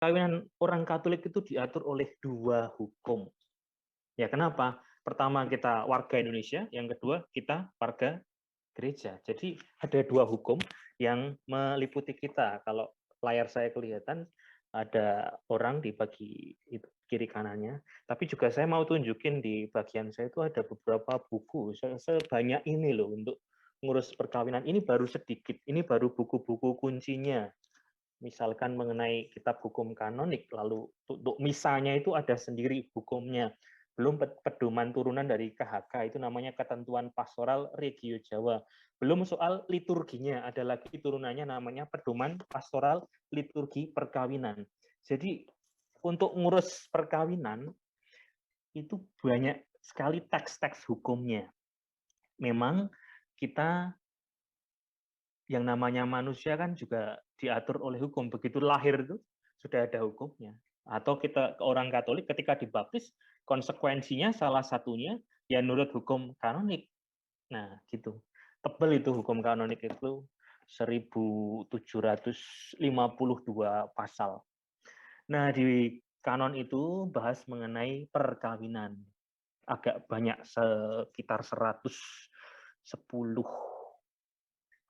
perkawinan orang Katolik itu diatur oleh dua hukum. Ya, kenapa? Pertama kita warga Indonesia, yang kedua kita warga gereja. Jadi ada dua hukum yang meliputi kita. Kalau layar saya kelihatan ada orang di bagi itu, kiri kanannya, tapi juga saya mau tunjukin di bagian saya itu ada beberapa buku sebanyak ini loh untuk ngurus perkawinan. Ini baru sedikit, ini baru buku-buku kuncinya. Misalkan mengenai kitab hukum kanonik, lalu untuk misalnya itu ada sendiri hukumnya. Belum pedoman turunan dari KHK, itu namanya Ketentuan Pastoral Regio Jawa. Belum soal liturginya, ada lagi turunannya namanya Pedoman Pastoral Liturgi Perkawinan. Jadi untuk ngurus perkawinan, itu banyak sekali teks-teks hukumnya. Memang kita yang namanya manusia kan juga diatur oleh hukum. Begitu lahir itu sudah ada hukumnya. Atau kita orang Katolik ketika dibaptis, konsekuensinya salah satunya ya nurut hukum kanonik. Nah, gitu. Tebel itu hukum kanonik itu 1752 pasal. Nah, di kanon itu bahas mengenai perkawinan. Agak banyak, sekitar 110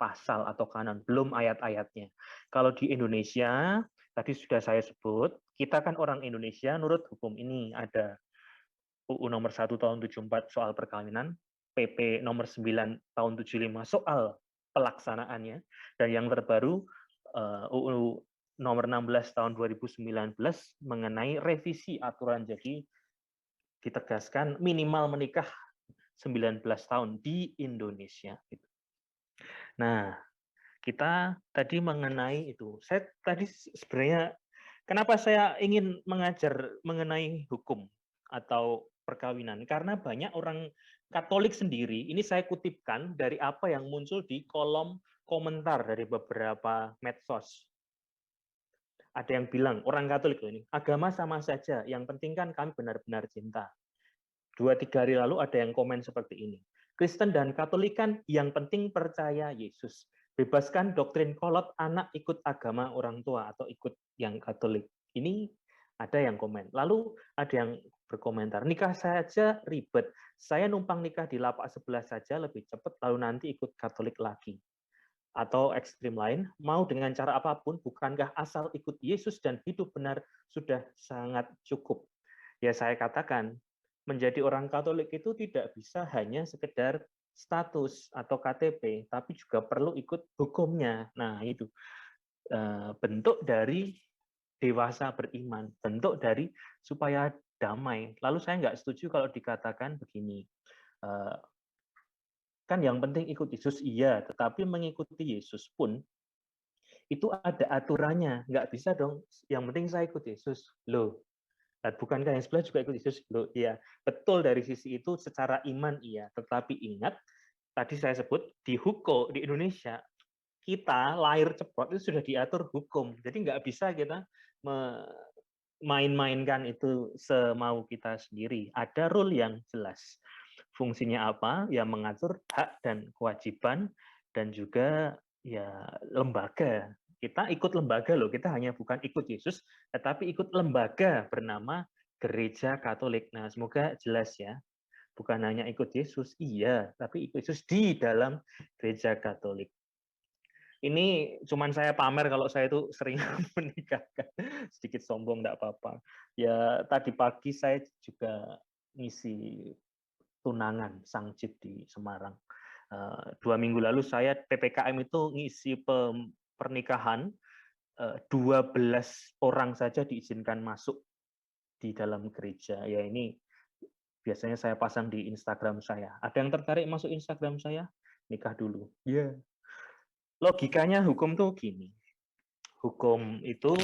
pasal atau kanon, belum ayat-ayatnya. Kalau di Indonesia, tadi sudah saya sebut, kita kan orang Indonesia nurut hukum ini. Ada UU nomor 1 tahun 74 soal perkawinan, PP nomor 9 tahun 75 soal pelaksanaannya, dan yang terbaru UU nomor 16 tahun 2019 mengenai revisi aturan. Jadi ditegaskan minimal menikah 19 tahun di Indonesia. Nah, kita tadi mengenai itu. Saya tadi sebenarnya kenapa saya ingin mengajar mengenai hukum atau perkawinan? Karena banyak orang Katolik sendiri, ini saya kutipkan dari apa yang muncul di kolom komentar dari beberapa medsos. Ada yang bilang, orang Katolik ini, agama sama saja, yang penting kan kami benar-benar cinta. 2-3 hari lalu ada yang komen seperti ini. Kristen dan Katolik kan yang penting percaya Yesus. Bebaskan doktrin kolot anak ikut agama orang tua atau ikut yang Katolik. Ini ada yang komen. Lalu ada yang berkomentar, nikah saja ribet. Saya numpang nikah di lapak sebelah saja lebih cepat, lalu nanti ikut Katolik lagi. Atau ekstrim lain, mau dengan cara apapun, bukankah asal ikut Yesus dan hidup benar sudah sangat cukup? Ya saya katakan, menjadi orang Katolik itu tidak bisa hanya sekedar status atau KTP, tapi juga perlu ikut hukumnya. Nah itu bentuk dari dewasa beriman, bentuk dari supaya damai. Lalu saya nggak setuju kalau dikatakan begini, kan yang penting ikut Yesus, iya, tetapi mengikuti Yesus pun itu ada aturannya. Nggak bisa dong, yang penting saya ikut Yesus. Loh, bukankah yang sebelah juga ikut Yesus? Loh, iya. Betul dari sisi itu secara iman, iya. Tetapi ingat, tadi saya sebut, di hukum, di Indonesia, kita lahir cepat itu sudah diatur hukum. Jadi nggak bisa kita main-mainkan itu semau kita sendiri. Ada rule yang jelas. Fungsinya apa? Ya mengatur hak dan kewajiban dan juga ya lembaga. Kita ikut lembaga loh, kita hanya bukan ikut Yesus, tetapi ikut lembaga bernama Gereja Katolik. Nah, semoga jelas ya. Bukan hanya ikut Yesus, iya, tapi ikut Yesus di dalam Gereja Katolik. Ini cuman saya pamer kalau saya itu sering menikahkan. Sedikit sombong, enggak apa-apa. Ya, tadi pagi saya juga ngisi tunangan Sangjit di Semarang. 2 minggu lalu saya PPKM itu ngisi pernikahan, 12 orang saja diizinkan masuk di dalam gereja. Ya ini biasanya saya pasang di Instagram saya. Ada yang tertarik masuk Instagram saya? Nikah dulu. Iya. Yeah. Logikanya hukum tuh gini. Hukum itu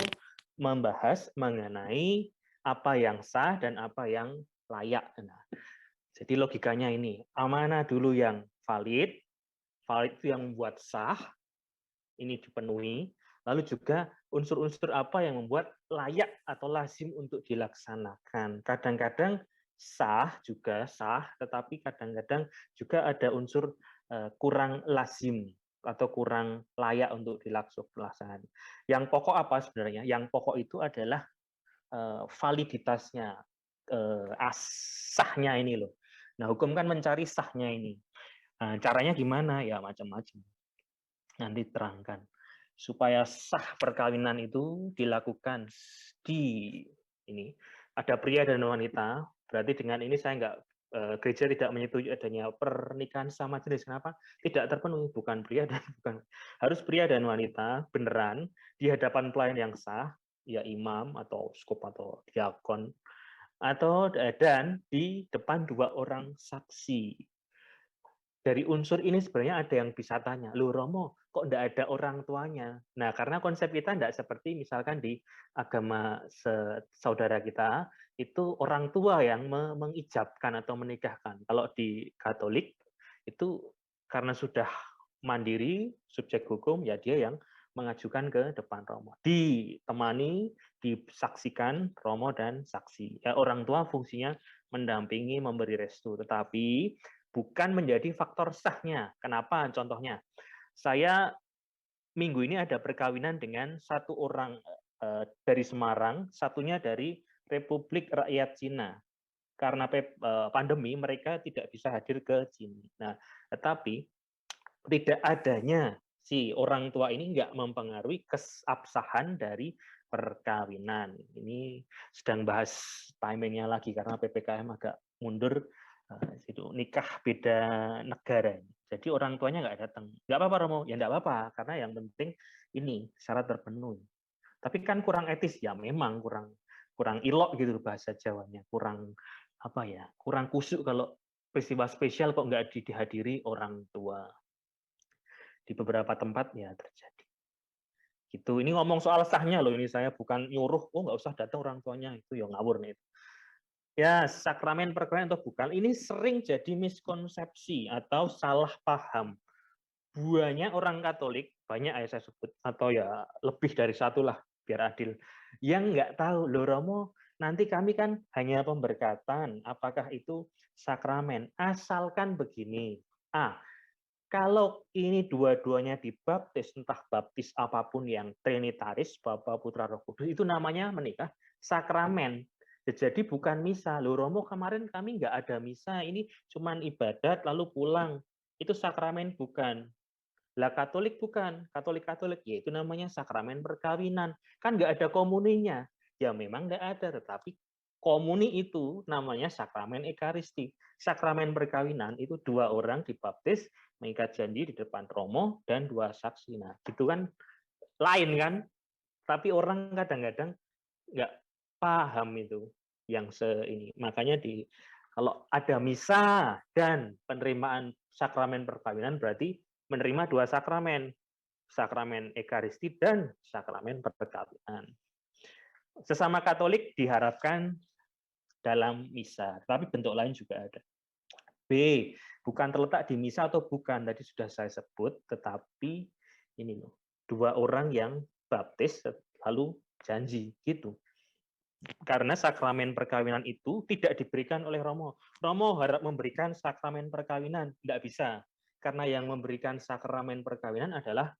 membahas mengenai apa yang sah dan apa yang layak. Nah, jadi logikanya ini, amanah dulu yang valid, valid itu yang membuat sah, ini dipenuhi, lalu juga unsur-unsur apa yang membuat layak atau lazim untuk dilaksanakan. Kadang-kadang sah juga sah, tetapi kadang-kadang juga ada unsur kurang lazim. atau kurang layak untuk dilaksanakan. Yang pokok apa sebenarnya? Yang pokok itu adalah validitasnya, sahnya ini loh. Nah, hukum kan mencari sahnya ini. Nah, caranya gimana? Ya macam-macam. Nanti terangkan. Supaya sah perkawinan itu dilakukan di ini ada pria dan wanita. Berarti dengan ini saya nggak gereja tidak menyetujui adanya pernikahan sama jenis. Kenapa? Tidak terpenuhi, bukan pria dan bukan harus pria dan wanita beneran di hadapan pelayan yang sah, ya imam atau uskup atau diakon, atau dan di depan dua orang saksi. Dari unsur ini sebenarnya ada yang bisa tanya, loh Romo, kok enggak ada orang tuanya? Nah, karena konsep kita enggak seperti misalkan di agama saudara kita, itu orang tua yang mengijabkan atau menikahkan. Kalau di Katolik, itu karena sudah mandiri, subjek hukum, ya dia yang mengajukan ke depan Romo. Ditemani, disaksikan Romo dan saksi. Ya, orang tua fungsinya mendampingi, memberi restu. Tetapi bukan menjadi faktor sahnya. Kenapa? Contohnya, saya minggu ini ada perkawinan dengan satu orang dari Semarang, satunya dari Republik Rakyat Cina. Karena pandemi, mereka tidak bisa hadir ke sini. Nah, tetapi tidak adanya si orang tua ini nggak mempengaruhi keabsahan dari perkawinan. Ini sedang bahas timingnya lagi karena PPKM agak mundur. Itu nikah beda negara. Jadi orang tuanya nggak datang. Nggak apa-apa Romo, ya nggak apa-apa karena yang penting ini syarat terpenuhi. Tapi kan kurang etis ya, memang kurang ilok gitu bahasa Jawanya, kurang apa ya, kurang kusuk kalau peristiwa spesial kok nggak dihadiri orang tua. Di beberapa tempat ya terjadi. Gitu. Ini ngomong soal sahnya loh, ini saya bukan nyuruh, oh nggak usah datang orang tuanya, itu ya ngawur nih. Ya, sakramen perkawinan atau bukan, ini sering jadi miskonsepsi atau salah paham. Buahnya orang Katolik, banyak ya saya sebut, atau ya lebih dari satu lah, biar adil. Yang nggak tahu, loh Romo, nanti kami kan hanya pemberkatan, apakah itu sakramen? Asalkan begini, kalau ini dua-duanya dibaptis, entah baptis apapun yang trinitaris, Bapa, Putra, Roh Kudus, itu namanya menikah sakramen. Jadi bukan misa. Loh Romo, kemarin kami nggak ada misa, ini cuma ibadat lalu pulang. Itu sakramen bukan. Lah Katolik bukan. Katolik, ya itu namanya sakramen perkawinan. Kan nggak ada komuninya. Ya memang nggak ada, tetapi komuni itu namanya sakramen Ekaristi. Sakramen perkawinan itu dua orang dibaptis, mengikat janji di depan Romo, dan dua saksi. Nah, gitu kan lain kan? Tapi orang kadang-kadang nggak paham itu yang ini. Makanya kalau ada misa dan penerimaan sakramen perkawinan berarti menerima dua sakramen, sakramen Ekaristi dan sakramen perkawinan. Sesama Katolik diharapkan dalam misa, tapi bentuk lain juga ada. B, bukan terletak di misa atau bukan, tadi sudah saya sebut, tetapi ini loh, dua orang yang baptis lalu janji gitu. Karena sakramen perkawinan itu tidak diberikan oleh Romo. Romo harap memberikan sakramen perkawinan, tidak bisa. Karena yang memberikan sakramen perkawinan adalah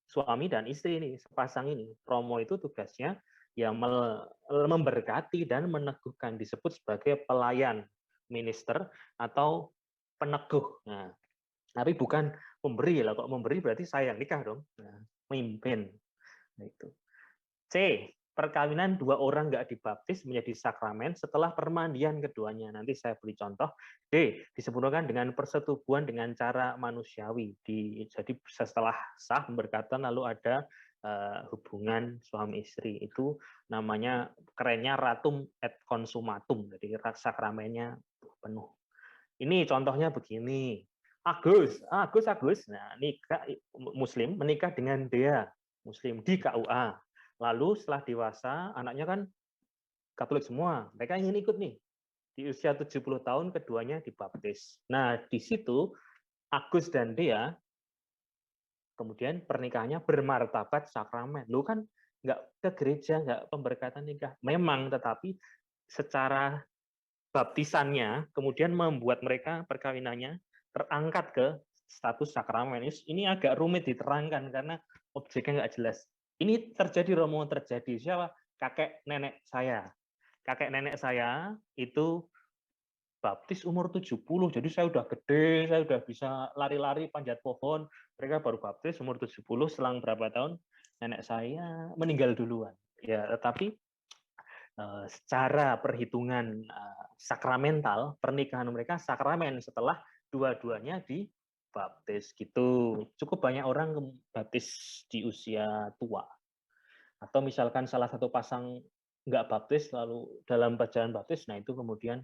suami dan istri ini, sepasang ini. Romo itu tugasnya ya memberkati dan meneguhkan, disebut sebagai pelayan, minister atau peneguh. Nah, tapi bukan pemberi lah. Kalau memberi berarti saya yang nikah dong. Nah, memimpin. Nah, itu. C, perkawinan dua orang nggak dibaptis menjadi sakramen setelah permandian keduanya. Nanti saya beri contoh. D, disempurnakan dengan persetubuhan dengan cara manusiawi. Jadi setelah sah berkatan lalu ada hubungan suami istri. Itu namanya kerennya ratum et consumatum. Jadi sakramennya penuh. Ini contohnya begini. Agus. Nah, nikah Muslim menikah dengan Dea, Muslim di KUA. Lalu setelah dewasa, anaknya kan Katolik semua. Mereka ingin ikut nih. Di usia 70 tahun, keduanya dibaptis. Nah, di situ Agus dan Dea, kemudian pernikahannya bermartabat sakramen. Lu kan nggak ke gereja, nggak pemberkatan nikah. Memang, tetapi secara baptisannya, kemudian membuat mereka perkawinannya terangkat ke status sakramen. Ini agak rumit diterangkan karena objeknya nggak jelas. Ini terjadi, Romo, terjadi. Siapa? Kakek nenek saya. Kakek nenek saya itu baptis umur 70, jadi saya udah gede, saya udah bisa lari-lari panjat pohon. Mereka baru baptis umur 70, selang berapa tahun nenek saya meninggal duluan. Ya, tetapi secara perhitungan sakramental, pernikahan mereka sakramen setelah dua-duanya dibaptis gitu. Cukup banyak orang baptis di usia tua. Atau misalkan salah satu pasang nggak baptis, lalu dalam perjalanan baptis, nah itu kemudian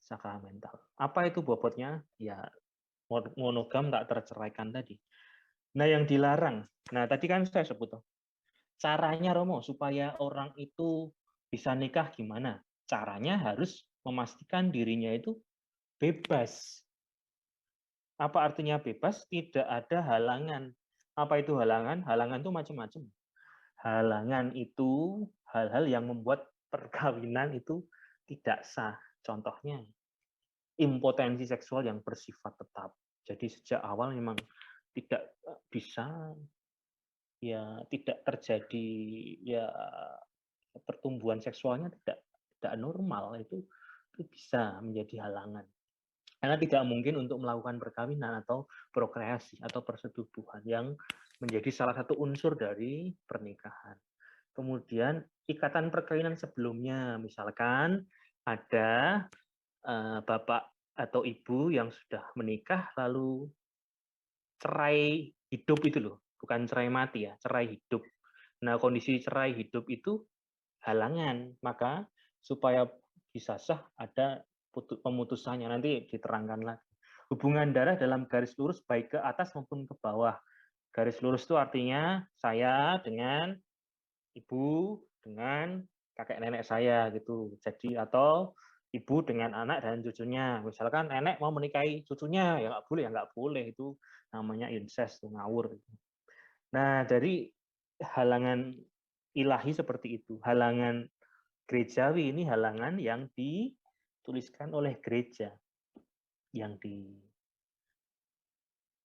sakramental. Apa itu bobotnya? Ya, monogam tak terceraikan tadi. Nah, yang dilarang, nah tadi kan saya sebut, caranya, Romo, supaya orang itu bisa nikah gimana? Caranya harus memastikan dirinya itu bebas. Apa artinya bebas? Tidak ada halangan. Apa itu halangan? Halangan itu macam-macam. Halangan itu hal-hal yang membuat perkawinan itu tidak sah. Contohnya, impotensi seksual yang bersifat tetap. Jadi sejak awal memang tidak bisa, ya tidak terjadi, ya pertumbuhan seksualnya tidak normal, itu bisa menjadi halangan. Karena tidak mungkin untuk melakukan perkawinan atau prokreasi atau persetubuhan yang menjadi salah satu unsur dari pernikahan. Kemudian ikatan perkawinan sebelumnya, misalkan ada bapak atau ibu yang sudah menikah lalu cerai hidup itu loh, bukan cerai mati ya, cerai hidup. Nah, kondisi cerai hidup itu halangan, maka supaya bisa sah ada pemutusannya, nanti diterangkan lagi. Hubungan darah dalam garis lurus baik ke atas maupun ke bawah. Garis lurus itu artinya saya dengan ibu dengan kakek nenek saya gitu. Jadi atau ibu dengan anak dan cucunya. Misalkan nenek mau menikahi cucunya, ya nggak boleh itu namanya incest, ngawur. Nah, dari halangan ilahi seperti itu, halangan gerejawi ini halangan yang dituliskan oleh gereja, yang di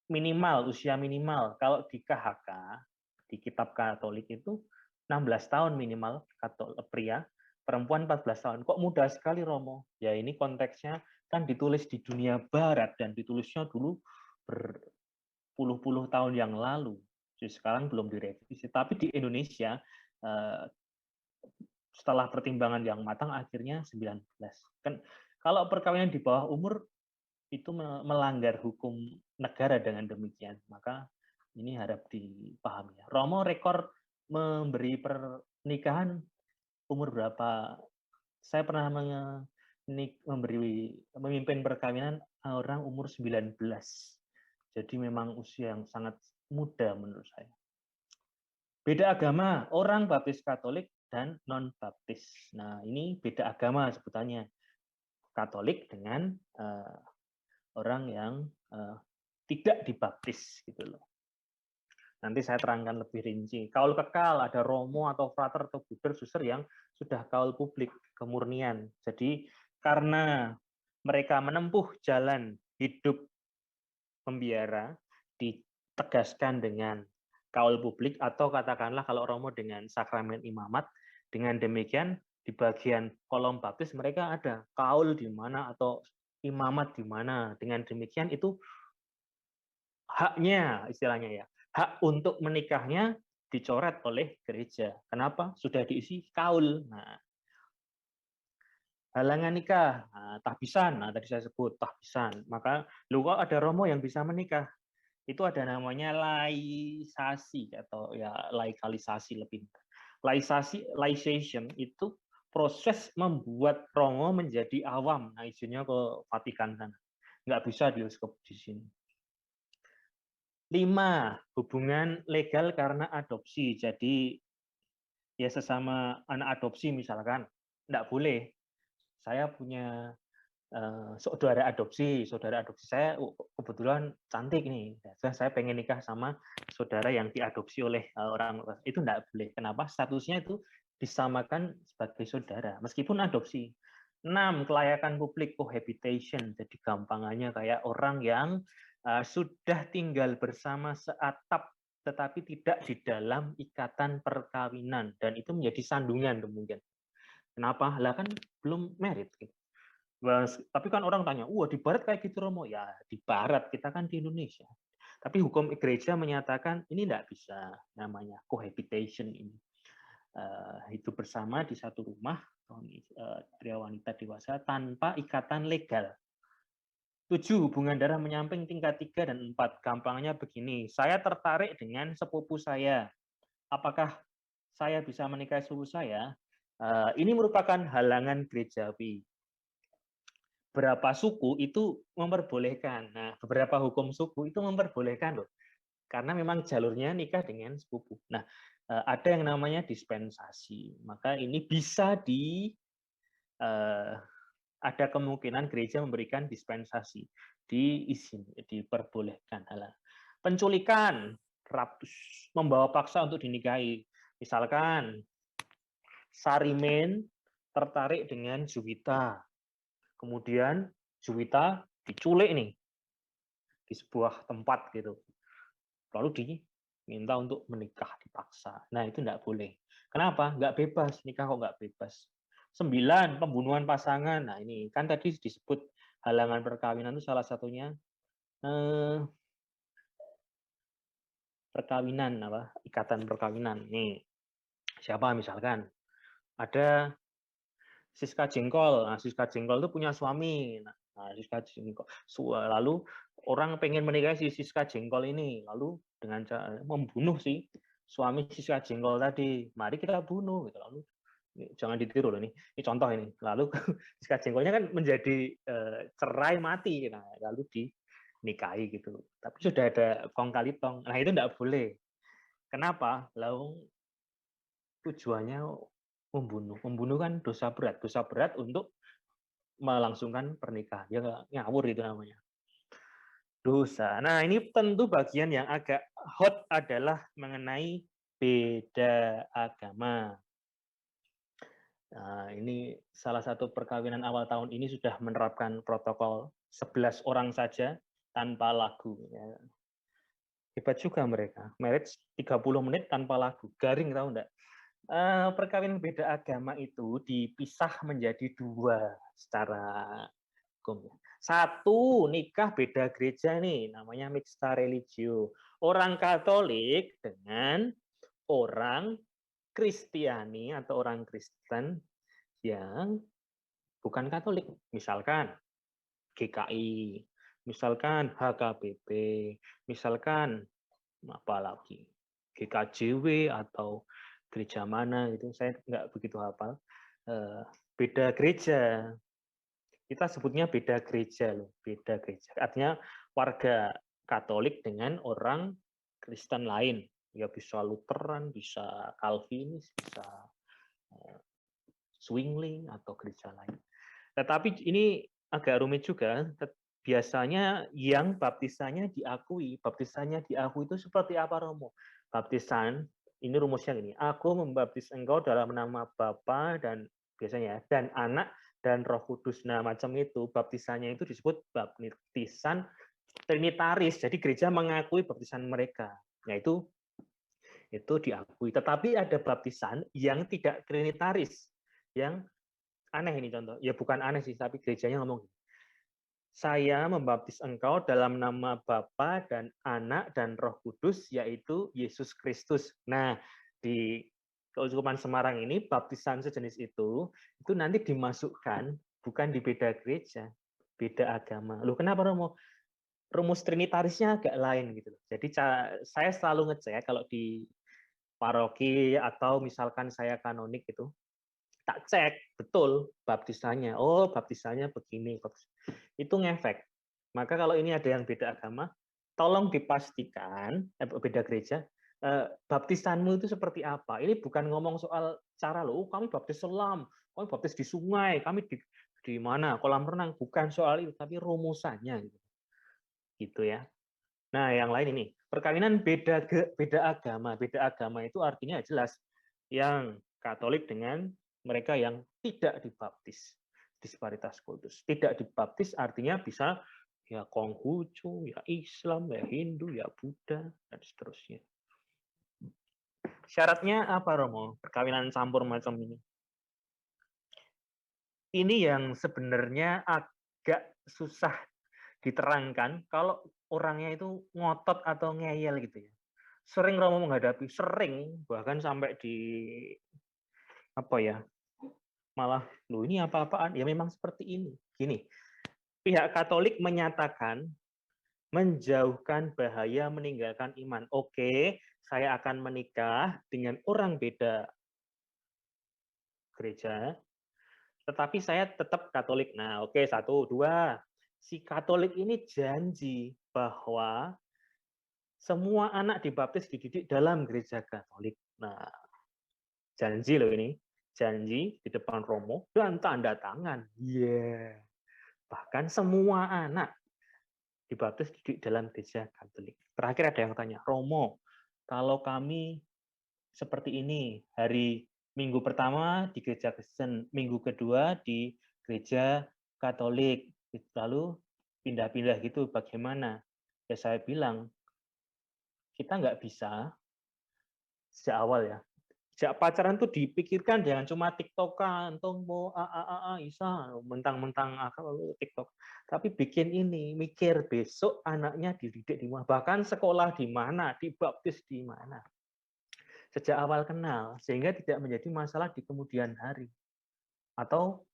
minimal, usia minimal. Kalau di KHK, di Kitab Katolik itu 16 tahun minimal pria, perempuan 14 tahun. Kok mudah sekali, Romo? Ya ini konteksnya kan ditulis di dunia barat dan ditulisnya dulu berpuluh-puluh tahun yang lalu. Jadi sekarang belum direvisi. Tapi di Indonesia setelah pertimbangan yang matang akhirnya 19. Kan kalau perkawinan di bawah umur itu melanggar hukum negara dengan demikian, maka ini harap dipahami. Romo rekor memberi pernikahan umur berapa? Saya pernah memimpin perkawinan orang umur 19. Jadi memang usia yang sangat muda menurut saya. Beda agama, orang baptis Katolik dan non-baptis. Nah, ini beda agama sebutannya. Katolik dengan orang yang tidak dibaptis gitu loh. Nanti saya terangkan lebih rinci. Kaul kekal ada romo atau frater atau buder suster yang sudah kaul publik kemurnian. Jadi karena mereka menempuh jalan hidup pembiara ditegaskan dengan kaul publik atau katakanlah kalau romo dengan sakramen imamat. Dengan demikian di bagian kolom baptis mereka ada kaul di mana atau imamat di mana. Dengan demikian itu haknya istilahnya ya. Hak untuk menikahnya dicoret oleh gereja. Kenapa? Sudah diisi kaul. Nah, halangan nikah, tahbisan. Nah, tadi saya sebut tahbisan. Maka lu kok ada romo yang bisa menikah? Itu ada namanya laisasi atau ya laikalisasi lebih. Laication itu proses membuat romo menjadi awam. Nah, izinnya ke Vatikan sana. Nggak bisa di uskup di sini. 5. Hubungan legal karena adopsi. Jadi ya sesama anak adopsi misalkan, nggak boleh. Saya punya saudara adopsi saya kebetulan cantik nih. Saya pengen nikah sama saudara yang diadopsi oleh orang, itu nggak boleh. Kenapa? Statusnya itu disamakan sebagai saudara, meskipun adopsi. 6. Kelayakan publik, cohabitation. Jadi gampangannya kayak orang yang sudah tinggal bersama seatap tetapi tidak di dalam ikatan perkawinan, dan itu menjadi sandungan kemudian. Kenapa? Lah kan belum married gitu. Tapi kan orang tanya, wah di barat kayak gitu Romo. Ya di barat, kita kan di Indonesia. Tapi hukum gereja menyatakan ini tidak bisa, namanya cohabitation ini. Hidup bersama di satu rumah, pria wanita dewasa tanpa ikatan legal. 7. Hubungan darah menyamping tingkat 3 dan 4. Gampangnya begini, saya tertarik dengan sepupu saya. Apakah saya bisa menikahi sepupu saya? Ini merupakan halangan gerejawi. Beberapa suku itu memperbolehkan. Nah, beberapa hukum suku itu memperbolehkan loh. Karena memang jalurnya nikah dengan sepupu. Nah, ada yang namanya dispensasi. Maka ini bisa ada kemungkinan gereja memberikan dispensasi, diperbolehkan. Penculikan, ratus, membawa paksa untuk dinikahi. Misalkan Sarimen tertarik dengan Juwita, kemudian Juwita diculik nih di sebuah tempat gitu, lalu diminta untuk menikah dipaksa. Nah itu nggak boleh. Kenapa? Nggak bebas, nikah kok nggak bebas. 9. Pembunuhan pasangan. Nah ini kan tadi disebut halangan perkawinan itu salah satunya perkawinan, ikatan perkawinan. Nih siapa misalkan ada Siska Jengkol. Nah, Siska Jengkol itu punya suami. Nah, Siska Jengkol. Lalu orang pengen menikahi si Siska Jengkol ini, lalu dengan cara membunuh si suami Siska Jengkol tadi. Mari kita bunuh gitu. Lalu jangan ditiru loh ini contoh ini. Lalu Siska Jengkolnya kan menjadi cerai mati. Nah, lalu dinikahi gitu. Tapi sudah ada kong kali tong. Nah, itu enggak boleh. Kenapa? Lalu tujuannya membunuh. Membunuh kan dosa berat. Dosa berat untuk melangsungkan pernikahan. Ya ngawur itu namanya. Dosa. Nah, ini tentu bagian yang agak hot adalah mengenai beda agama. Nah, ini salah satu perkawinan awal tahun ini sudah menerapkan protokol 11 orang saja tanpa lagu. Ya. Hebat juga mereka. Marriage 30 menit tanpa lagu. Garing tahu enggak? Perkawinan beda agama itu dipisah menjadi 2 secara hukum. 1, nikah beda gereja nih, namanya mixta religio. Orang Katolik dengan orang Kristiani atau orang Kristen yang bukan Katolik. Misalkan GKI, misalkan HKBP, misalkan apa lagi, GKJW atau gereja mana itu saya nggak begitu hafal. Beda gereja, kita sebutnya beda gereja loh, beda gereja. Artinya warga Katolik dengan orang Kristen lain, ya bisa Lutheran, bisa Calvinis, bisa Zwingli atau gereja lain. Tetapi ini agak rumit juga. Biasanya yang baptisannya diakui itu seperti apa Romo? Baptisan ini rumusnya gini, aku membaptis engkau dalam nama Bapa dan biasanya dan Anak dan Roh Kudus. Nah, macam itu baptisannya itu disebut baptisan trinitaris. Jadi gereja mengakui baptisan mereka. Nah, itu diakui. Tetapi ada baptisan yang tidak trinitaris. Yang aneh ini contoh. Ya bukan aneh sih, tapi gerejanya ngomong, saya membaptis engkau dalam nama Bapa dan Anak dan Roh Kudus, yaitu Yesus Kristus. Nah, di Keuskupan Semarang ini, baptisan sejenis itu nanti dimasukkan, bukan di beda gereja, beda agama. Loh, kenapa Romo? Rumus trinitarisnya agak lain gitu. Jadi saya selalu ngecek kalau di paroki atau misalkan saya kanonik itu, tak cek betul baptisannya. Oh, baptisannya begini. Itu ngefek. Maka kalau ini ada yang beda agama, tolong dipastikan, beda gereja, baptisanmu itu seperti apa. Ini bukan ngomong soal cara loh, kami baptis selam, kami baptis di sungai, kami di mana, kolam renang. Bukan soal itu, tapi rumusannya. Gitu ya. Nah, yang lain ini, perkawinan beda agama. Beda agama itu artinya jelas yang Katolik dengan mereka yang tidak dibaptis. disparitas kultus. Tidak dibaptis artinya bisa ya Konghucu, ya Islam, ya Hindu, ya Buddha, dan seterusnya. Syaratnya apa, Romo? Perkawinan campur macam ini. Ini yang sebenarnya agak susah diterangkan kalau orangnya itu ngotot atau ngeyel gitu ya. Sering Romo menghadapi, sering bahkan sampai di apa ya, malah loh ini apa-apaan, ya memang seperti ini. Gini, pihak Katolik menyatakan menjauhkan bahaya meninggalkan iman. Oke, saya akan menikah dengan orang beda gereja, tetapi saya tetap Katolik. Nah, oke, 1, 2. Si Katolik ini janji bahwa semua anak dibaptis dididik dalam gereja Katolik. Nah, janji loh ini. Janji di depan Romo dan tanda tangan. Yeah. Bahkan semua anak dibaptis di dalam gereja Katolik. Terakhir ada yang tanya, Romo, kalau kami seperti ini, hari Minggu pertama di gereja Kristen, Minggu kedua di gereja Katolik, lalu pindah-pindah gitu, bagaimana? Ya saya bilang, kita nggak bisa sejak awal ya. Sejak pacaran tuh dipikirkan jangan cuma tiktokan, tunggu Isa, mentang-mentang kalau tiktok. Tapi bikin ini, mikir besok anaknya dididik di mana, bahkan sekolah di mana, dibaptis di mana. Sejak awal kenal, sehingga tidak menjadi masalah di kemudian hari. Atau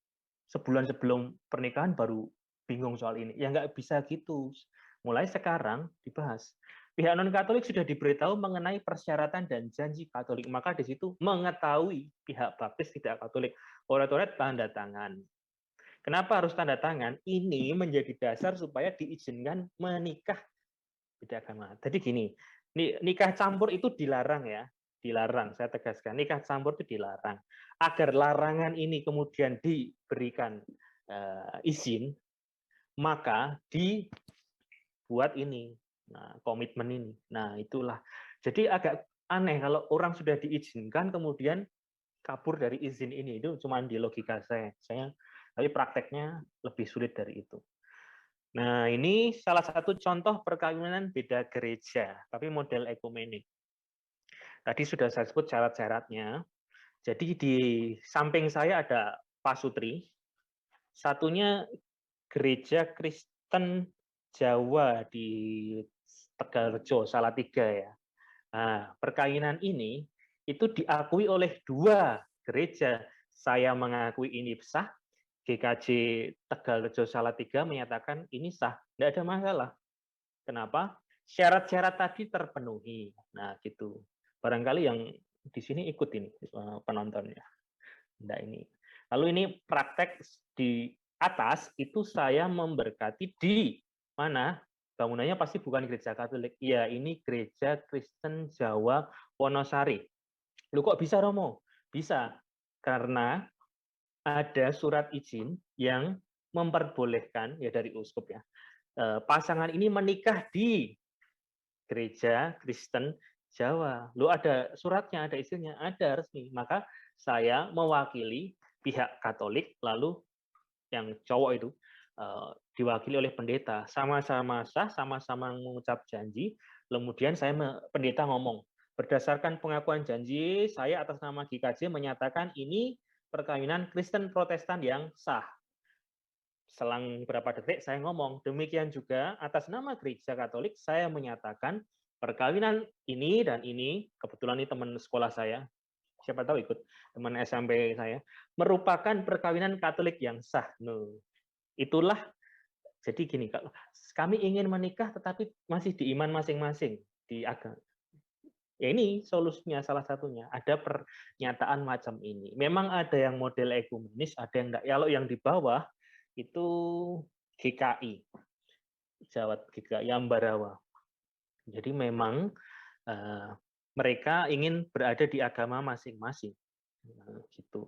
sebulan sebelum pernikahan baru bingung soal ini. Ya nggak bisa gitu. Mulai sekarang dibahas. Pihak non-Katolik sudah diberitahu mengenai persyaratan dan janji Katolik. Maka di situ mengetahui pihak baptis tidak Katolik. Oret-oret tanda tangan. Kenapa harus tanda tangan? Ini menjadi dasar supaya diizinkan menikah beda agama. Jadi gini, nikah campur itu dilarang ya. Dilarang, saya tegaskan. Nikah campur itu dilarang. Agar larangan ini kemudian diberikan izin, maka dibuat ini, nah, komitmen ini. Nah, itulah. Jadi agak aneh kalau orang sudah diizinkan kemudian kabur dari izin ini. Itu cuma di logika saya. Tapi prakteknya lebih sulit dari itu. Nah, ini salah satu contoh perkawinan beda gereja, tapi model ekumenik. Tadi sudah saya sebut syarat-syaratnya. Jadi di samping saya ada Pak Sutri, satunya gereja Kristen Jawa di Tegalrejo, Salatiga ya. Nah, perkawinan ini itu diakui oleh 2 gereja. Saya mengakui ini sah, GKJ Tegalrejo Salatiga menyatakan ini sah, tidak ada masalah. Kenapa? Syarat-syarat tadi terpenuhi. Nah, gitu. Barangkali yang di sini ikut ini penontonnya. Nah, ini. Lalu ini praktek di atas itu saya memberkati di mana? Bangunannya pasti bukan gereja Katolik. Iya, ini gereja Kristen Jawa Wonosari. Lu kok bisa, Romo? Bisa. Karena ada surat izin yang memperbolehkan ya dari uskup ya. Pasangan ini menikah di gereja Kristen Jawa. Lu ada suratnya, ada izinnya, ada resmi. Maka saya mewakili pihak Katolik, lalu yang cowok itu diwakili oleh pendeta. Sama-sama sah, sama-sama mengucap janji. Kemudian pendeta ngomong, berdasarkan pengakuan janji, saya atas nama GKJ menyatakan ini perkawinan Kristen Protestan yang sah. Selang beberapa detik saya ngomong, demikian juga atas nama Gereja Katolik saya menyatakan perkawinan ini dan ini, kebetulan ini teman sekolah saya, siapa tahu ikut teman SMP saya, merupakan perkawinan Katolik yang sah. No. Itulah, jadi gini, kami ingin menikah tetapi masih di iman masing-masing, di agama. Ya ini solusinya salah satunya, ada pernyataan macam ini. Memang ada yang model ekumenis, ada yang enggak. Kalau yang di bawah, itu GKI, Jawa GKI Ambarawa. Jadi memang mereka ingin berada di agama masing-masing. Gitu.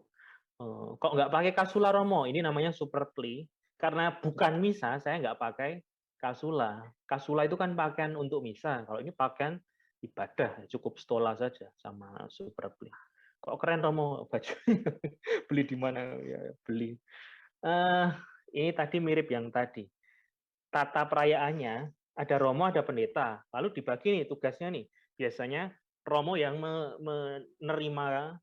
Kok nggak pakai kasula, Romo? Ini namanya super plea. Karena bukan misa, saya nggak pakai kasula. Kasula itu kan pakaian untuk misa. Kalau ini pakaian ibadah, cukup stola saja sama super plea. Kok keren, Romo, baju? Beli di mana? Ya, beli. Eh, ini tadi mirip yang tadi. Tata perayaannya ada romo, ada pendeta. Lalu dibagi nih tugasnya nih. Biasanya romo yang menerima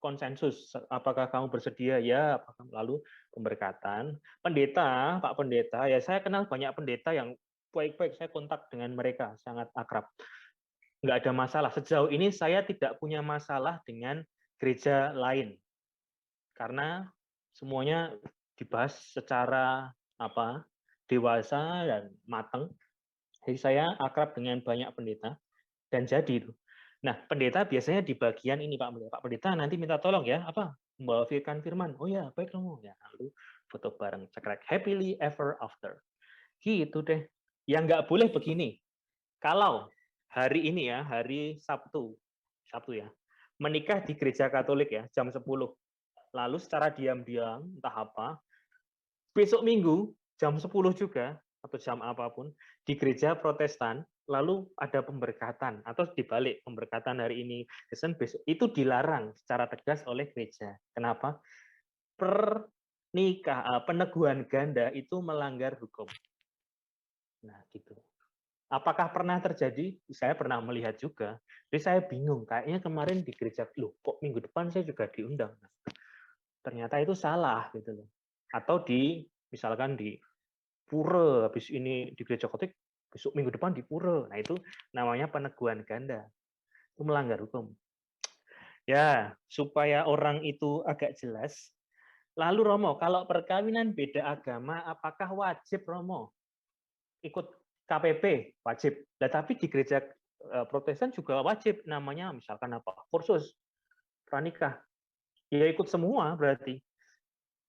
konsensus, apakah kamu bersedia ya, apakah lalu pemberkatan. Pendeta, Pak Pendeta, ya saya kenal banyak pendeta yang baik-baik, saya kontak dengan mereka, sangat akrab. Nggak ada masalah. Sejauh ini saya tidak punya masalah dengan gereja lain, karena semuanya dibahas secara dewasa dan matang. Jadi saya akrab dengan banyak pendeta dan jadi itu. Nah, pendeta biasanya di bagian ini Pak Pendeta. Pak Pendeta nanti minta tolong ya, membawakan firman. Oh ya, baik Romo. Ya, lalu foto bareng, cekrek happily ever after. Gitu deh. Yang nggak boleh begini. Kalau hari ini ya, hari Sabtu, Sabtu ya, menikah di gereja Katolik ya, jam 10. Lalu secara diam-diam, entah apa, besok Minggu, jam 10 juga, atau jam apapun, di gereja Protestan, lalu ada pemberkatan, atau dibalik, pemberkatan hari ini, Kristen besok, itu dilarang secara tegas oleh gereja. Kenapa? Peneguhan ganda itu melanggar hukum. Nah, gitu. Apakah pernah terjadi? Saya pernah melihat juga. Jadi saya bingung, kayaknya kemarin di gereja, loh kok minggu depan saya juga diundang. Ternyata itu salah gitu loh. Atau misalkan di pura, habis ini di gereja Katolik, besok minggu depan di pura. Nah itu namanya peneguhan ganda. Itu melanggar hukum. Ya, supaya orang itu agak jelas. Lalu Romo, kalau perkawinan beda agama, apakah wajib Romo ikut KPP? Wajib. Nah, tapi di gereja Protestan juga wajib, namanya misalkan kursus pranikah. Ya ikut semua berarti.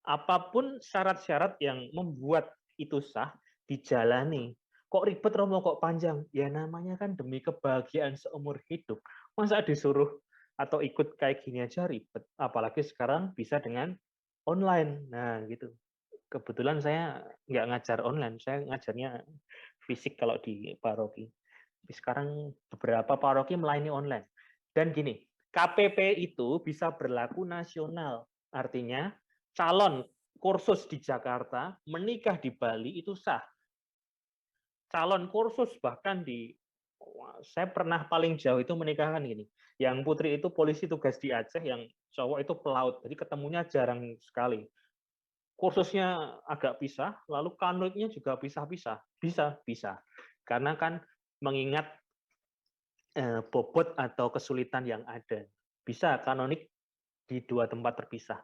Apapun syarat-syarat yang membuat itu sah, dijalani. Kok ribet Romo, kok panjang? Ya namanya kan demi kebahagiaan seumur hidup. Masa disuruh atau ikut kayak gini aja ribet. Apalagi sekarang bisa dengan online. Nah gitu. Kebetulan saya nggak ngajar online, saya ngajarnya fisik kalau di paroki. Tapi sekarang beberapa paroki melayani online. Dan gini, KPP itu bisa berlaku nasional. Artinya calon kursus di Jakarta menikah di Bali itu sah. Calon kursus bahkan saya pernah paling jauh itu menikahkan gini. Yang putri itu polisi tugas di Aceh, yang cowok itu pelaut. Jadi ketemunya jarang sekali. Kursusnya agak pisah, lalu kanoniknya juga pisah-pisah. Bisa. Karena kan mengingat bobot atau kesulitan yang ada. Bisa kanonik di dua tempat terpisah.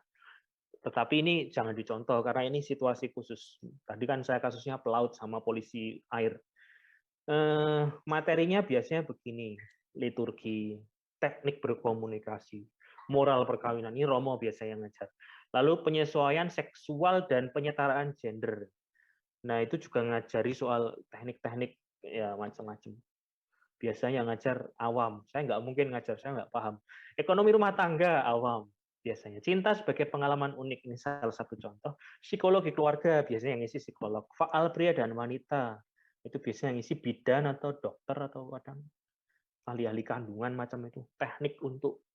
Tetapi ini jangan dicontoh karena ini situasi khusus. Tadi kan saya kasusnya pelaut sama polisi air. Materinya biasanya begini, liturgi, teknik berkomunikasi, moral perkawinan. Ini Romo biasa yang ngajar. Lalu penyesuaian seksual dan penyetaraan gender. Nah itu juga ngajari soal teknik-teknik ya macam-macam. Biasanya ngajar awam. Saya nggak mungkin ngajar, saya nggak paham. Ekonomi rumah tangga awam biasanya. Cinta sebagai pengalaman unik, ini salah satu contoh. Psikologi keluarga, biasanya yang ngisi psikolog. Faal pria dan wanita, itu biasanya ngisi bidan atau dokter atau kadang ahli-ahli kandungan macam itu. Teknik untuk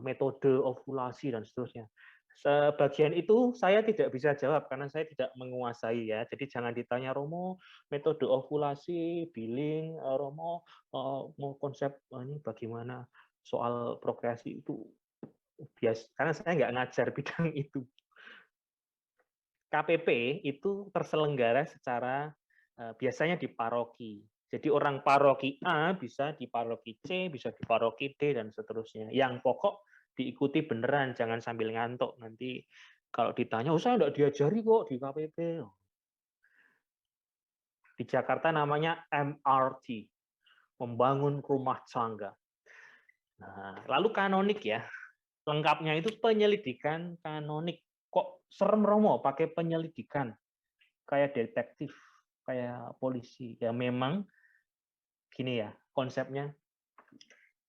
metode ovulasi dan seterusnya. Sebagian itu saya tidak bisa jawab karena saya tidak menguasai ya. Jadi jangan ditanya Romo metode ovulasi, billing, Romo mau konsep ini bagaimana soal prokreasi itu bias karena saya nggak ngajar bidang itu. KPP itu terselenggara secara biasanya di paroki. Jadi orang paroki A bisa di paroki C, bisa di paroki D, dan seterusnya. Yang pokok diikuti beneran, jangan sambil ngantuk. Nanti kalau ditanya, oh saya nggak diajari kok di KPP. Di Jakarta namanya MRT, membangun rumah tangga. Nah, lalu kanonik ya, lengkapnya itu penyelidikan kanonik. Kok serem Romo pakai penyelidikan? Kayak detektif, kayak polisi. Ya memang gini ya konsepnya.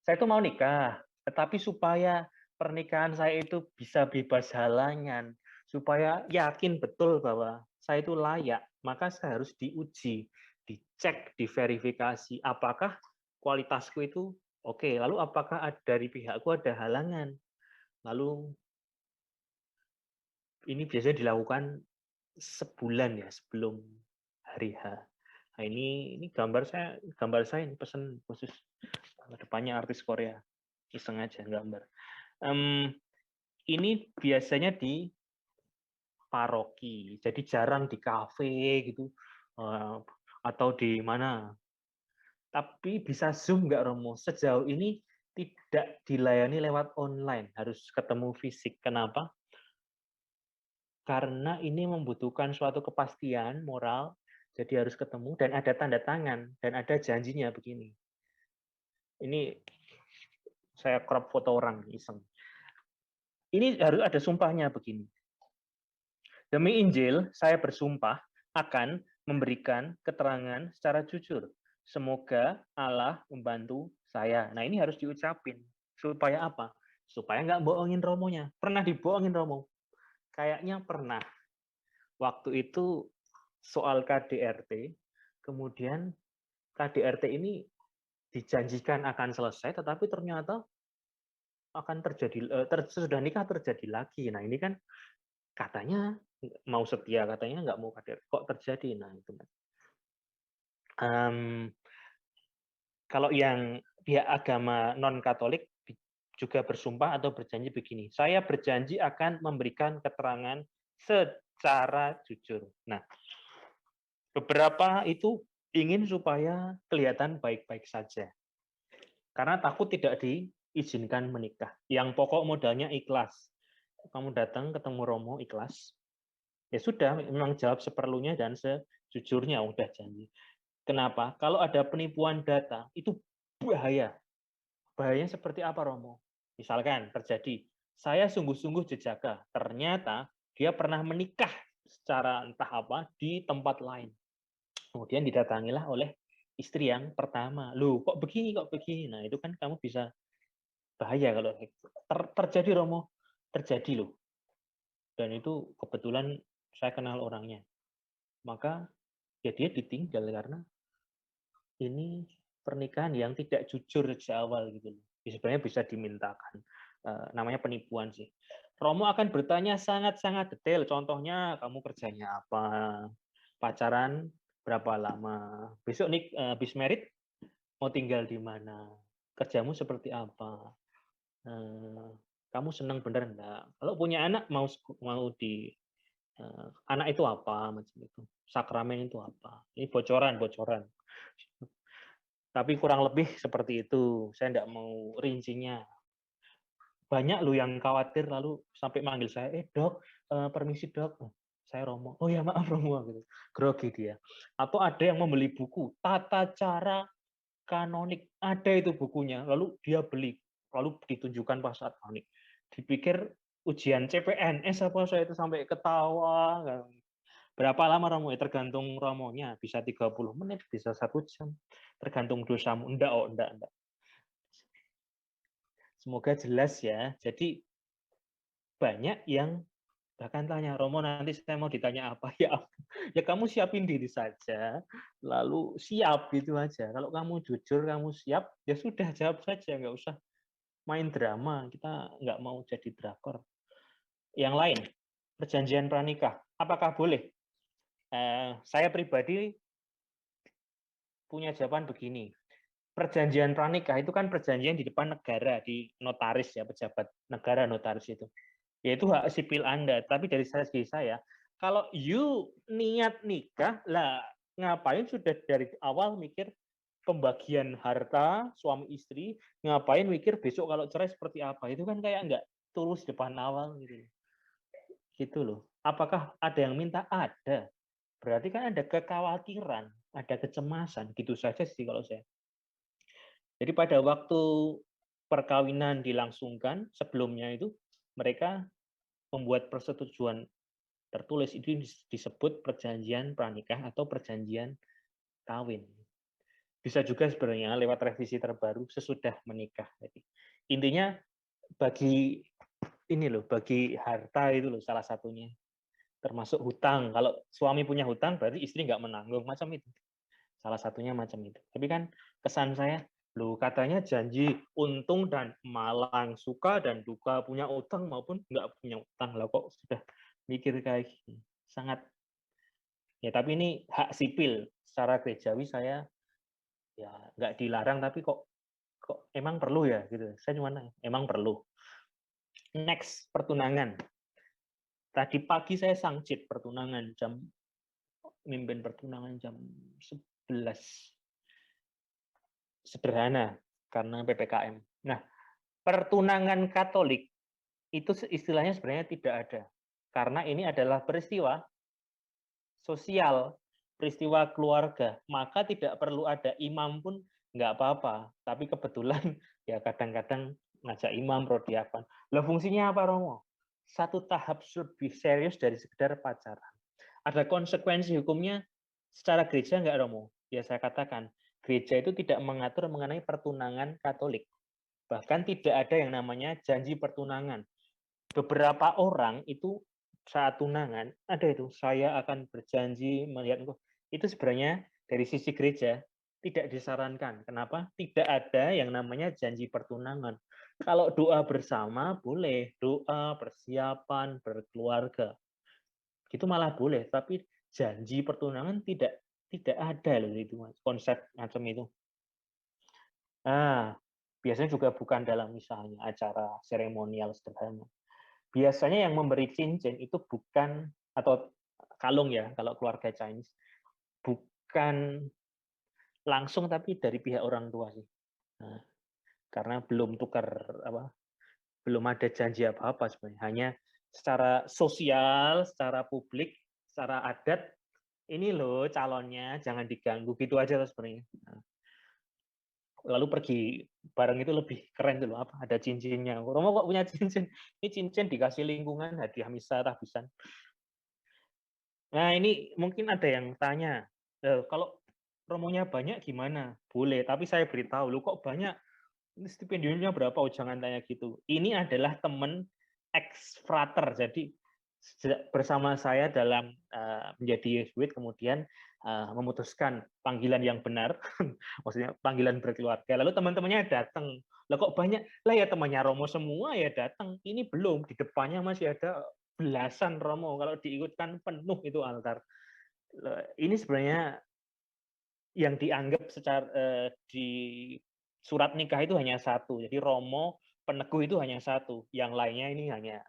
Saya itu mau nikah, tetapi supaya pernikahan saya itu bisa bebas halangan, supaya yakin betul bahwa saya itu layak, maka saya harus diuji, dicek, diverifikasi apakah kualitasku itu oke. Lalu apakah dari pihakku ada halangan. Lalu Ini biasanya dilakukan sebulan ya sebelum hari H. Nah, ini gambar saya ini pesan khusus. Depannya artis Korea, iseng aja gambar. Ini biasanya di paroki, jadi jarang di kafe gitu, atau di mana. Tapi bisa Zoom nggak Romo? Sejauh ini tidak dilayani lewat online, harus ketemu fisik. Kenapa? Karena ini membutuhkan suatu kepastian moral, jadi harus ketemu dan ada tanda tangan dan ada janjinya begini. Ini saya crop foto orang iseng. Ini harus ada sumpahnya begini. Demi Injil, saya bersumpah akan memberikan keterangan secara jujur. Semoga Allah membantu saya. Nah, ini harus diucapin. Supaya apa? Supaya nggak bohongin Romonya. Pernah dibohongin Romo? Kayaknya pernah. Waktu itu soal KDRT, kemudian KDRT ini dijanjikan akan selesai, tetapi ternyata akan terjadi, sudah nikah terjadi lagi. Nah, ini kan katanya mau setia, katanya nggak mau KDRT. Kok terjadi? Nah, itu. Kalau yang pihak agama non-Katolik juga bersumpah atau berjanji begini, saya berjanji akan memberikan keterangan secara jujur. Nah, beberapa itu ingin supaya kelihatan baik-baik saja. Karena takut tidak diizinkan menikah. Yang pokok modalnya ikhlas. Kamu datang ketemu Romo ikhlas, ya sudah, memang jawab seperlunya dan sejujurnya, udah janji. Kenapa? Kalau ada penipuan data, itu bahaya. Bahayanya seperti apa, Romo? Misalkan terjadi, saya sungguh-sungguh jejaga, ternyata dia pernah menikah secara entah apa di tempat lain. Kemudian didatangilah oleh istri yang pertama. Loh, kok begini, kok begini? Nah, itu kan kamu bisa bahaya kalau terjadi, Romo. Terjadi loh. Dan itu kebetulan saya kenal orangnya. Maka ya dia ditinggal karena ini pernikahan yang tidak jujur sejak awal gitu loh. Sebenarnya bisa dimintakan. Namanya penipuan sih. Romo akan bertanya sangat-sangat detail. Contohnya kamu kerjanya apa, pacaran berapa lama, besok nih habis merit mau tinggal di mana, kerjamu seperti apa, kamu senang bener enggak, kalau punya anak mau di anak itu apa, macam itu, sakramen itu apa. Ini bocoran. Tapi kurang lebih seperti itu. Saya tidak mau rincinya. Banyak loh yang khawatir lalu sampai manggil saya, dok, permisi dok, saya Romo. Oh ya maaf Romo, gitu. Grogi dia. Atau ada yang membeli buku tata cara kanonik, ada itu bukunya, lalu dia beli, lalu ditunjukkan pas saat kanonik. Dipikir ujian CPNS apa, saya itu sampai ketawa. Berapa lama Romo? Ya, tergantung Romonya. Bisa 30 menit, bisa 1 jam. Tergantung dosamu. Enggak. Semoga jelas ya. Jadi banyak yang bahkan tanya, Romo nanti saya mau ditanya apa? Ya kamu siapin diri saja, lalu siap gitu aja. Kalau kamu jujur, kamu siap, ya sudah jawab saja. Nggak usah main drama. Kita nggak mau jadi drakor. Yang lain, perjanjian pranikah. Apakah boleh? Saya pribadi punya jawaban begini. Perjanjian pranikah itu kan perjanjian di depan negara, di notaris ya, pejabat negara notaris itu. Yaitu hak sipil Anda. Tapi dari segi saya, kalau you niat nikah, lah ngapain sudah dari awal mikir pembagian harta suami istri, ngapain mikir besok kalau cerai seperti apa? Itu kan kayak nggak tulus depan awal gitu. Gitu loh. Apakah ada yang minta? Ada. Berarti kan ada kekhawatiran, ada kecemasan, gitu saja sih kalau saya. Jadi pada waktu perkawinan dilangsungkan, sebelumnya itu mereka membuat persetujuan tertulis, itu disebut perjanjian pranikah atau perjanjian kawin. Bisa juga sebenarnya lewat revisi terbaru sesudah menikah. Jadi intinya bagi ini loh, bagi harta itu loh salah satunya. Termasuk hutang. Kalau suami punya hutang berarti istri nggak menanggung, macam itu. Salah satunya macam itu. Tapi kan kesan saya, loh katanya janji untung dan malang, suka dan duka, punya utang maupun nggak punya utang. Lah kok sudah mikir kayak gini. Sangat, ya tapi ini hak sipil. Secara gerejawi saya ya nggak dilarang, tapi kok emang perlu ya gitu. Saya cuma emang perlu. Next, pertunangan. Tadi pagi saya sangcit pertunangan, mimpin pertunangan jam 11. Sederhana karena PPKM. Nah, pertunangan Katolik itu istilahnya sebenarnya tidak ada. Karena ini adalah peristiwa sosial, peristiwa keluarga, maka tidak perlu ada imam pun nggak apa-apa. Tapi kebetulan ya kadang-kadang ngajak imam, prodiakan. Lah fungsinya apa, Romo? Satu tahap lebih serius dari sekedar pacaran. Ada konsekuensi hukumnya secara gereja nggak, Romo? Ya saya katakan, gereja itu tidak mengatur mengenai pertunangan Katolik. Bahkan tidak ada yang namanya janji pertunangan. Beberapa orang itu saat tunangan, ada itu, saya akan berjanji melihat engkau. Itu sebenarnya dari sisi gereja tidak disarankan. Kenapa? Tidak ada yang namanya janji pertunangan. Kalau doa bersama boleh, doa, persiapan, berkeluarga. Itu malah boleh, tapi janji pertunangan tidak ada loh itu konsep macam itu. Nah, biasanya juga bukan dalam misalnya acara seremonial sederhana. Biasanya yang memberi cincin itu bukan, atau kalung ya kalau keluarga Chinese, bukan langsung tapi dari pihak orang tua sih. Nah, karena belum tukar apa, belum ada janji apa-apa sebenarnya. Hanya secara sosial, secara publik, secara adat, ini loh calonnya, jangan diganggu, gitu aja sebenarnya. Nah, lalu pergi bareng itu lebih keren tuh loh, apa ada cincinnya. Romo kok punya cincin? Ini cincin dikasih lingkungan, hadiah misa tahbisan. Nah, ini mungkin ada yang tanya, kalau promonya banyak gimana? Boleh, tapi saya beritahu, lu kok banyak? Ini stipendiumnya berapa? Oh, jangan tanya gitu. Ini adalah teman ex-frater, jadi bersama saya dalam menjadi Yesuit, kemudian memutuskan panggilan yang benar, maksudnya panggilan berkeluarga. Lalu teman-temannya datang. Lah kok banyak? Lah ya temannya Romo semua ya datang. Ini belum, di depannya masih ada belasan Romo. Kalau diikutkan penuh itu altar. Ini sebenarnya yang dianggap secara di surat nikah itu hanya satu. Jadi Romo peneguh itu hanya satu. Yang lainnya ini hanya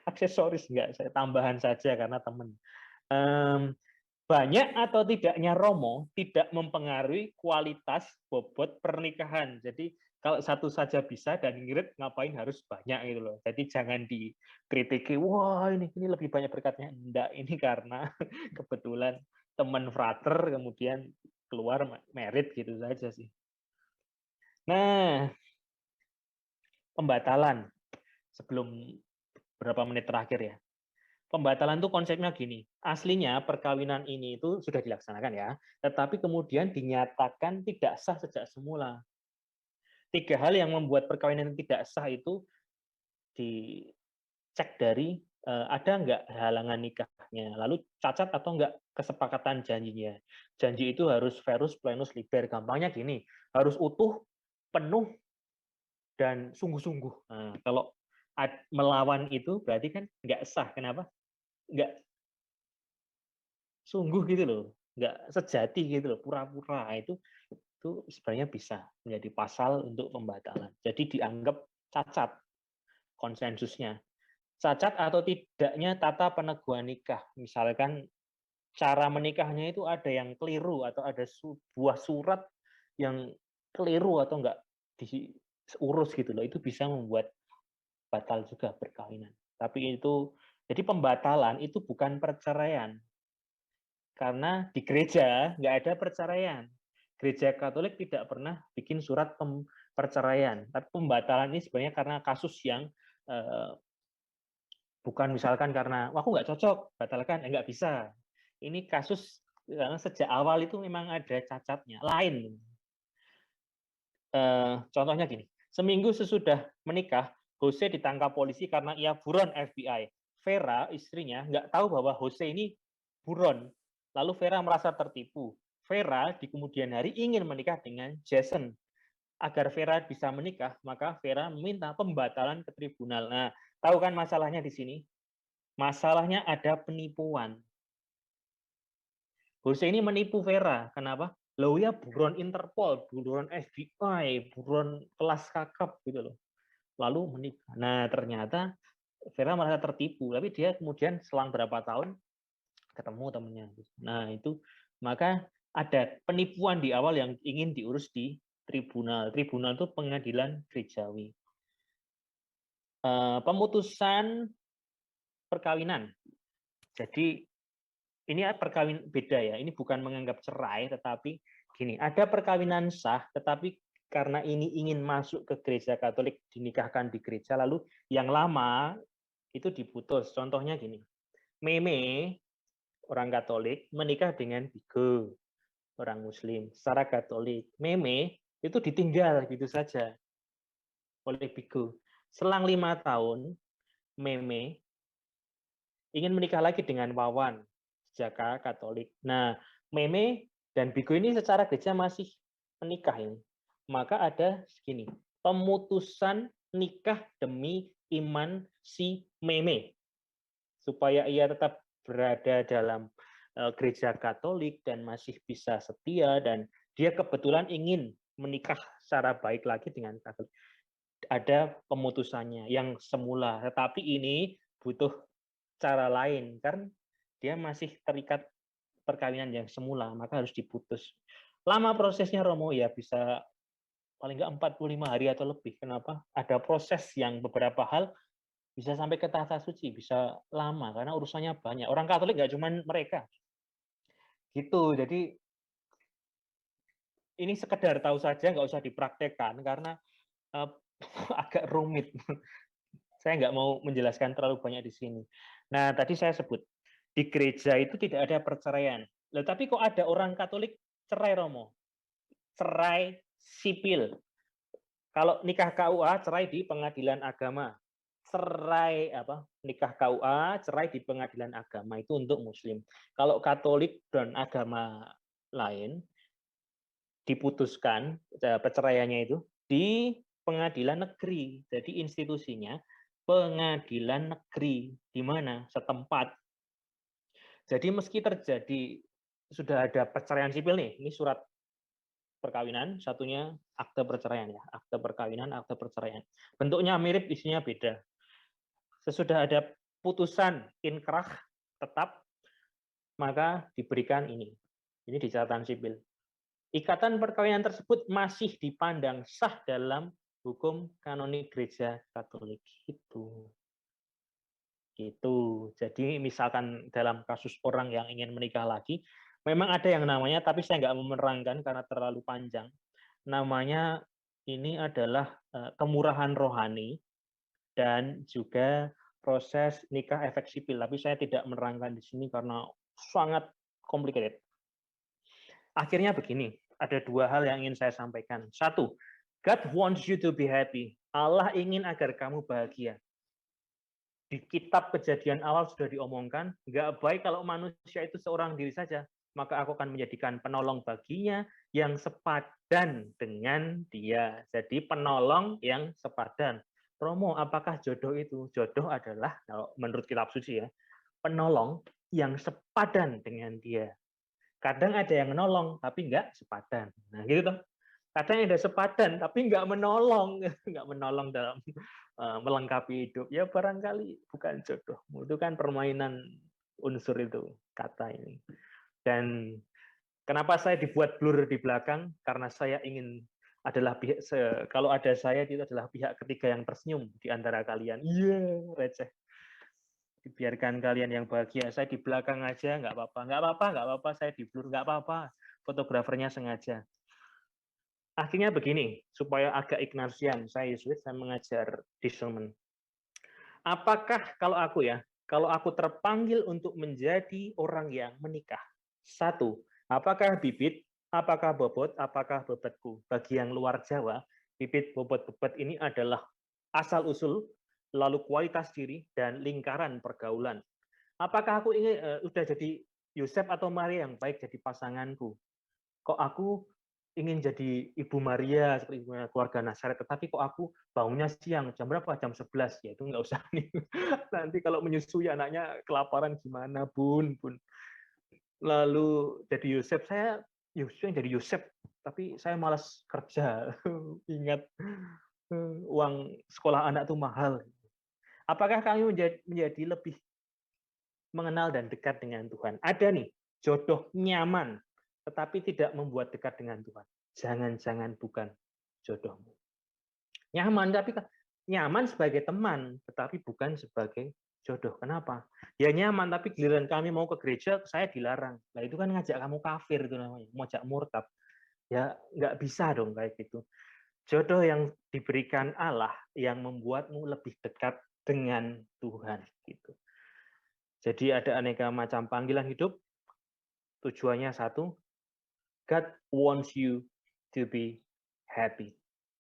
aksesoris, enggak, saya tambahan saja karena teman. Banyak atau tidaknya Romo tidak mempengaruhi kualitas bobot pernikahan. Jadi kalau satu saja bisa dan ngirit, ngapain harus banyak gitu loh. Jadi jangan dikritiki, wah ini lebih banyak berkatnya. Enggak, ini karena kebetulan teman frater kemudian keluar merit gitu saja sih. Nah, pembatalan sebelum berapa menit terakhir ya. Pembatalan itu konsepnya gini, aslinya perkawinan ini itu sudah dilaksanakan ya, tetapi kemudian dinyatakan tidak sah sejak semula. 3 hal yang membuat perkawinan tidak sah itu dicek dari ada nggak halangan nikahnya, lalu cacat atau nggak kesepakatan janjinya. Janji itu harus verus plenus liber, gampangnya gini, harus utuh, penuh, dan sungguh-sungguh. Nah, kalau melawan itu berarti kan nggak sah. Kenapa? Nggak sungguh gitu loh, nggak sejati gitu loh, pura-pura. Itu sebenarnya bisa menjadi pasal untuk pembatalan. Jadi dianggap cacat konsensusnya. Cacat atau tidaknya tata peneguhan nikah. Misalkan cara menikahnya itu ada yang keliru atau ada sebuah surat yang keliru atau enggak diurus gitu loh. Itu bisa membuat batal juga perkawinan. Tapi itu, jadi pembatalan itu bukan perceraian. Karena di gereja nggak ada perceraian. Gereja Katolik tidak pernah bikin surat perceraian. Tapi pembatalan ini sebenarnya karena kasus yang bukan misalkan karena aku nggak cocok, batalkan, nggak bisa. Ini kasus karena sejak awal itu memang ada cacatnya. Lain. Contohnya gini, seminggu sesudah menikah, Jose ditangkap polisi karena ia buron FBI. Vera, istrinya, nggak tahu bahwa Jose ini buron. Lalu Vera merasa tertipu. Vera di kemudian hari ingin menikah dengan Jason. Agar Vera bisa menikah, maka Vera meminta pembatalan ke tribunal. Nah, tahu kan masalahnya di sini? Masalahnya ada penipuan. Jose ini menipu Vera. Kenapa? Loh ya buron Interpol, buron FBI, buron kelas kakap gitu loh. Lalu menikah. Nah, ternyata Vera merasa tertipu, tapi dia kemudian selang berapa tahun ketemu temennya. Nah, itu maka ada penipuan di awal yang ingin diurus di tribunal. Tribunal itu pengadilan gerejawi. Pemutusan perkawinan. Jadi ini perkawin beda ya. Ini bukan menganggap cerai, tetapi gini, ada perkawinan sah, tetapi karena ini ingin masuk ke gereja Katolik, dinikahkan di gereja, lalu yang lama itu diputus. Contohnya gini, Meme, orang Katolik, menikah dengan Bigo, orang Muslim, secara Katolik. Meme itu ditinggal gitu saja oleh Bigo. Selang 5 tahun, Meme ingin menikah lagi dengan Wawan, Jaka Katolik. Nah, Meme dan Bigo ini secara gereja masih menikah ini. Maka ada segini, pemutusan nikah demi iman si Meme. Supaya ia tetap berada dalam gereja Katolik dan masih bisa setia, dan dia kebetulan ingin menikah secara baik lagi dengan Katolik. Ada pemutusannya yang semula, tetapi ini butuh cara lain, karena dia masih terikat perkawinan yang semula, maka harus diputus. Lama prosesnya Romo, ya bisa paling nggak 45 hari atau lebih. Kenapa? Ada proses yang beberapa hal bisa sampai ke tahta suci, bisa lama, karena urusannya banyak. Orang Katolik nggak cuma mereka. Gitu, jadi ini sekedar tahu saja, nggak usah dipraktekkan, karena agak rumit. Saya nggak mau menjelaskan terlalu banyak di sini. Nah, tadi saya sebut, di gereja itu tidak ada perceraian. Loh, tapi kok ada orang Katolik cerai, Romo? Cerai sipil. Kalau nikah KUA, cerai di pengadilan agama. Cerai nikah KUA, cerai di pengadilan agama, itu untuk Muslim. Kalau Katolik dan agama lain diputuskan perceraiannya itu di pengadilan negeri. Jadi institusinya pengadilan negeri di mana setempat. Jadi meski terjadi sudah ada perceraian sipil nih, ini surat perkawinan, satunya akte perceraian ya, akte perkawinan, akte perceraian. Bentuknya mirip, isinya beda. Sesudah ada putusan inkrah tetap, maka diberikan ini. Ini di catatan sipil. Ikatan perkawinan tersebut masih dipandang sah dalam hukum kanonik gereja Katolik. Gitu. Jadi misalkan dalam kasus orang yang ingin menikah lagi, memang ada yang namanya, tapi saya nggak menerangkan karena terlalu panjang. Namanya ini adalah kemurahan rohani dan juga proses nikah efek sipil. Tapi saya tidak menerangkan di sini karena sangat complicated. Akhirnya begini, ada dua hal yang ingin saya sampaikan. Satu, God wants you to be happy. Allah ingin agar kamu bahagia. Di kitab Kejadian awal sudah diomongkan, nggak baik kalau manusia itu seorang diri saja, maka aku akan menjadikan penolong baginya yang sepadan dengan dia. Jadi penolong yang sepadan. Romo, apakah jodoh itu? Jodoh adalah, kalau menurut kitab suci ya, penolong yang sepadan dengan dia. Kadang ada yang menolong, tapi nggak sepadan. Nah, gitu toh. Kadang ada sepadan, tapi nggak menolong, nggak menolong dalam melengkapi hidup. Ya barangkali bukan jodoh. Itu kan permainan unsur itu, kata ini. Dan kenapa saya dibuat blur di belakang? Karena saya ingin adalah pihak, kalau ada saya, itu adalah pihak ketiga yang tersenyum di antara kalian. Iya, receh. Dibiarkan kalian yang bahagia, saya di belakang aja, nggak apa-apa, nggak apa-apa, nggak apa-apa, saya di blur, nggak apa-apa, fotografernya sengaja. Akhirnya begini, supaya agak Ignatian, saya Yesuit, saya mengajar discernment. Apakah kalau aku terpanggil untuk menjadi orang yang menikah, satu, apakah bibit, apakah bobot, apakah bobotku? Bagi yang luar Jawa, bibit, bobot, bobot ini adalah asal-usul, lalu kualitas diri, dan lingkaran pergaulan. Apakah aku ingin udah jadi Yosef atau Maria yang baik jadi pasanganku? Kok aku ingin jadi Ibu Maria seperti keluarga Nazaret, tetapi kok aku bangunnya siang, jam berapa? Jam 11. Ya itu nggak usah nih. Nanti kalau menyusui anaknya kelaparan gimana, Bun, Bun. Lalu jadi Yosef, saya Yosef yang jadi Yosef, tapi saya malas kerja. Ingat uang sekolah anak itu mahal. Apakah kami menjadi lebih mengenal dan dekat dengan Tuhan? Ada nih, jodoh nyaman, tetapi tidak membuat dekat dengan Tuhan. Jangan-jangan bukan jodohmu. Nyaman, tapi nyaman sebagai teman, tetapi bukan sebagai jodoh. Kenapa? Ya nyaman, tapi giliran kami mau ke gereja, saya dilarang. Nah itu kan ngajak kamu kafir itu namanya, ngajak murtad. Ya nggak bisa dong kayak gitu. Jodoh yang diberikan Allah yang membuatmu lebih dekat dengan Tuhan gitu. Jadi ada aneka macam panggilan hidup, tujuannya satu, God wants you to be happy.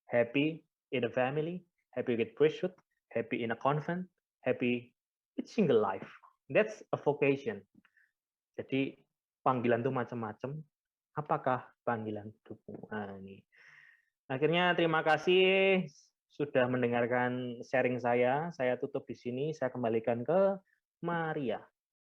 Happy in a family, happy with priesthood, happy in a convent, happy with single life. That's a vocation. Jadi panggilan itu macam-macam. Apakah panggilan hidupmu? Nah, ini. Akhirnya terima kasih sudah mendengarkan sharing saya. Saya tutup di sini. Saya kembalikan ke Maria.